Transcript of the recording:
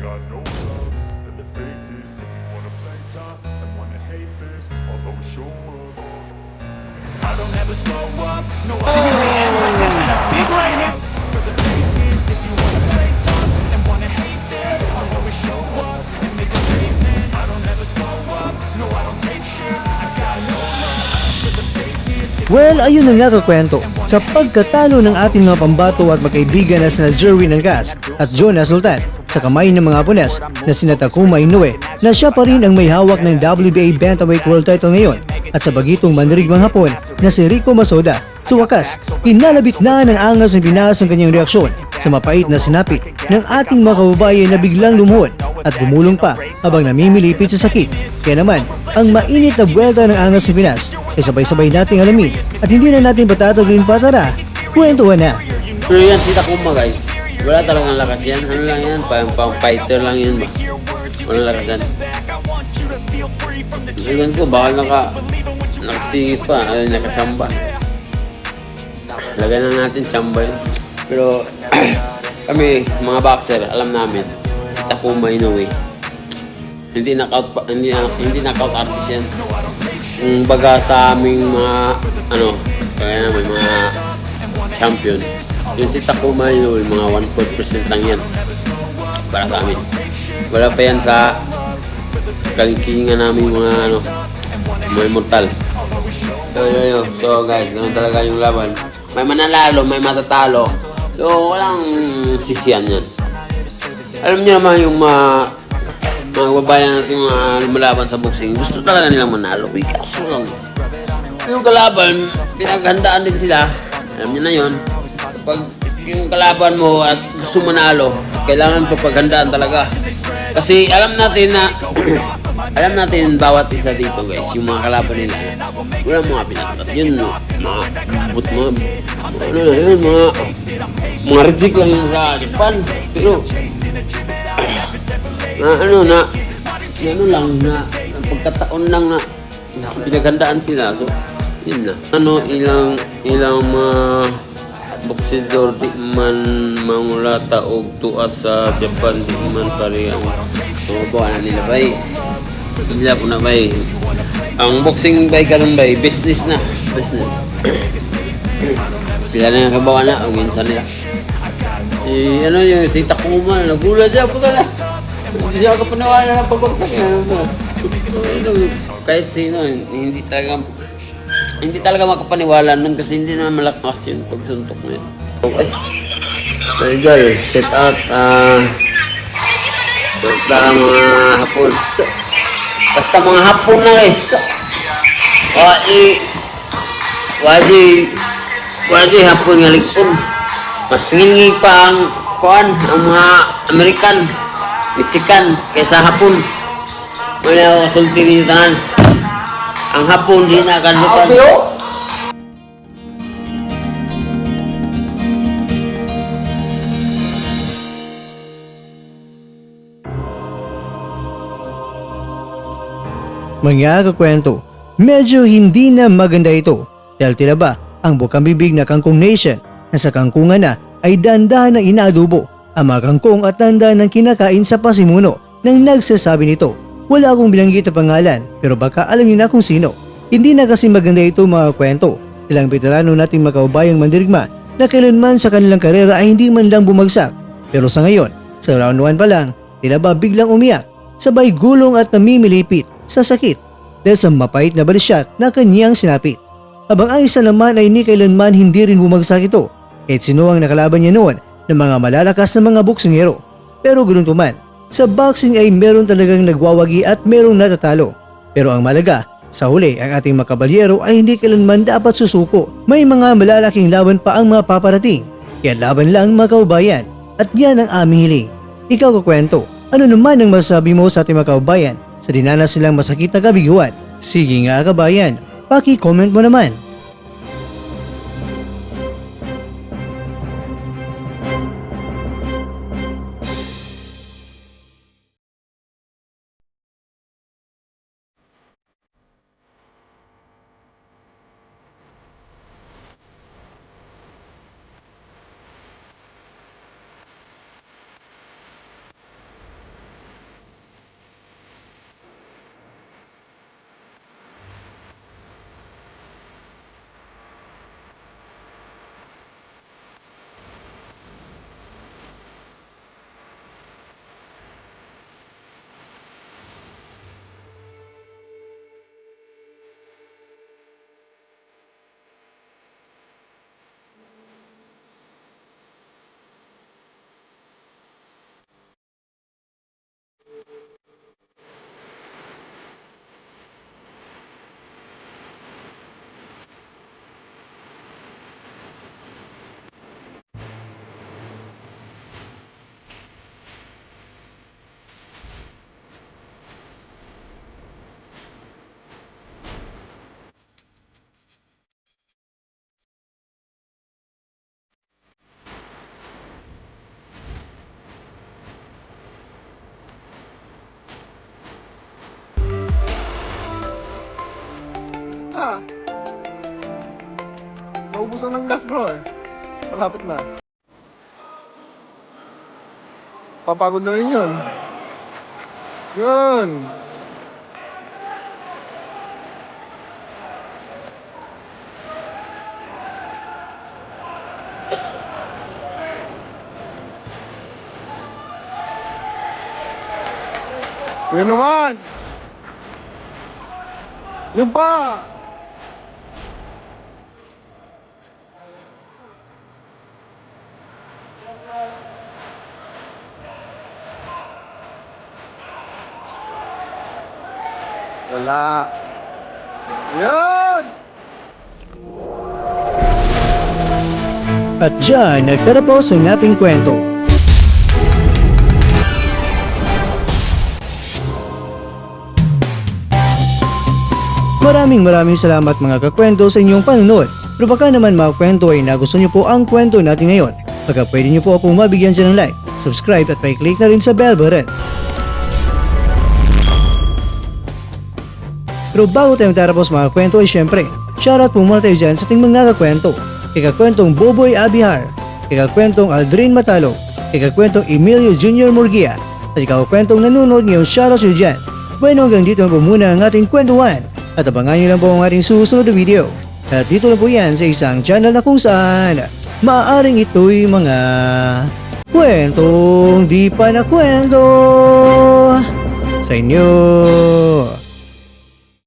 got no love for the fakeness. If you wanna play tough and wanna hate this, I'll always show up. I don't ever slow up. No, I don't big right here. For the fakeness. If you wanna play tough and wanna hate this, I'll always show up and make a statement. I don't ever slow up. No, I don't take shit. I got no love for the fakeness. Well, ayun na nga kakwento. Sa pagkatalo ng ating mga pambato at magkaibigan na sina Jerwin Angas at Jonah Sultan sa kamay ng mga Hapones na sina Takuma Inoue na siya pa rin ang may hawak ng WBA Bantamweight World Title ngayon at sa bagitong mandirigmang Hapon na si Rico Masoda. Sa wakas, kinalabit na ng angas ng Pinas ang kanyang reaksyon sa mapait na sinapit ng ating mga kababayan na biglang lumuhod at gumulong pa habang namimilipit sa sakit. Kaya naman, ang mainit na buwelta ng angas ng Pinas ay sabay-sabay nating alamin at hindi na natin patatagalin pa. Tara, kwentuhan na! Pero yan si Takuma guys, wala talagang lakas yan. Ano lang yan, pang fighter lang yan ba? Walang lakas yan. Ewan ko, baka nakasingit pa, nakachamba. Lagay na natin chamba yun. Pero kami, mga boxer, alam namin, si Takuma Inoue, hindi knockout artist yan. Kung baga sa aming mga, kaya naman mga champion, yung si Takuma Inoue, mga 1/4% lang yan para sa amin. Wala pa yan sa kalingkingan namin mga mga immortal. So guys, ganun talaga yung laban. May mananalo, may matatalo. So walang sisiyan yan. Alam niyo naman yung mga babayan natin mga lumalaban sa boxing, gusto talaga nilang manalo. Kaso lang, yung kalaban, pinaghandaan din sila. Alam niyo na yun. Pag yung kalaban mo at gusto manalo, kailangan papaghandaan talaga. Kasi alam natin bawat isa dito guys, yung mga kalaban nila, wala mga pinatas. Yun, mga reject lang yun sa Japan. Pero, pagkataon lang na pinaghandaan sila. So, yun na. Ilang boksidor di man mangulata og tuas sa Japan, di man parehang mabawa na nila bay. Hila po na bay. Ang boxing bay karon bay, business na. Business. Sila na yung kabawa na, ang ginsan nila. Yung si Takuma, nagulat siya po talaga. Hindi siya kapaniwala ng pagbagsak. Kahit sino, hindi talaga makapaniwala nun kasi hindi naman malakas yun pagsuntok mo yun. Okay. Legal, set out mga Hapon. Basta mga Hapon na guys. Wadi Hapon nga ligpon. Mas ngingig pa ang mga American, Mexican kaysa Hapon. Wala ako kasulti dito tanan. Ang Hapon di na kalutan. Mga kakwento, medyo hindi na maganda ito dahil tila ba ang bukang bibig na Kangkong Nation na sa kangkungan na ay dandahan na inaadobo ang mga kangkong at tanda ng kinakain sa pasimuno nang nagsasabi nito. Wala akong binanggit na pangalan pero baka alam niyo na kung sino. Hindi na kasi maganda ito mga kwento. Ilang veterano nating makaubayang mandirigma na kailanman sa kanilang karera ay hindi man lang bumagsak. Pero sa ngayon, sa round 1 pa lang, tila ba biglang umiyak, sabay gulong at namimilipit sa sakit dahil sa mapait na balisyat na kanyang sinapit. Habang ang isa naman ay ni kailanman hindi rin bumagsak ito kahit sino ang nakalaban niya noon ng mga malalakas na mga boksingero. Pero ganoon tuman, sa boxing ay meron talagang nagwawagi at merong natatalo. Pero ang malaga, sa huli ang ating makabalyero ay hindi kailanman dapat susuko. May mga malalaking laban pa ang mga paparating. Kaya laban lang mga kaubayan. At yan ang aming hiling. Ikaw kakwento, ano naman ang masasabi mo sa ating mga kaubayan sa dinanas silang masakit na kabiguan? Sige nga kabayan, paki-comment mo naman. ka. Naubusan ng gas bro eh. Malapit na. Papagod na rin yun. Yun. Yun naman. Yun pa. Wala. Yun! At dyan nagtatapos ang ating kwento. Maraming salamat mga kakwento sa inyong panunood. Pero baka naman mga kwento ay nagustuhan niyo po ang kwento natin ngayon. Baka pwede niyo po akong mabigyan dyan ng like, subscribe at pa-click na rin sa bell button. Pero bago tayo matapos mga kwento ay syempre, shoutout po muna tayo dyan sa ating mga kakwento. Kay kakwentong Boboy Abihar, kay kakwentong Aldrin Matalo, kay kakwentong Emilio Jr. Murguia, at ikaw kakwentong nanonood ngayon, shoutout sa dyan. Bueno, hanggang dito na po muna ang ating kwentuhan. At abangan nyo lang po ang ating susunod na video. At dito lang po yan sa isang channel na kung saan maaaring ito'y mga kwentong di pa na kwento sa inyo.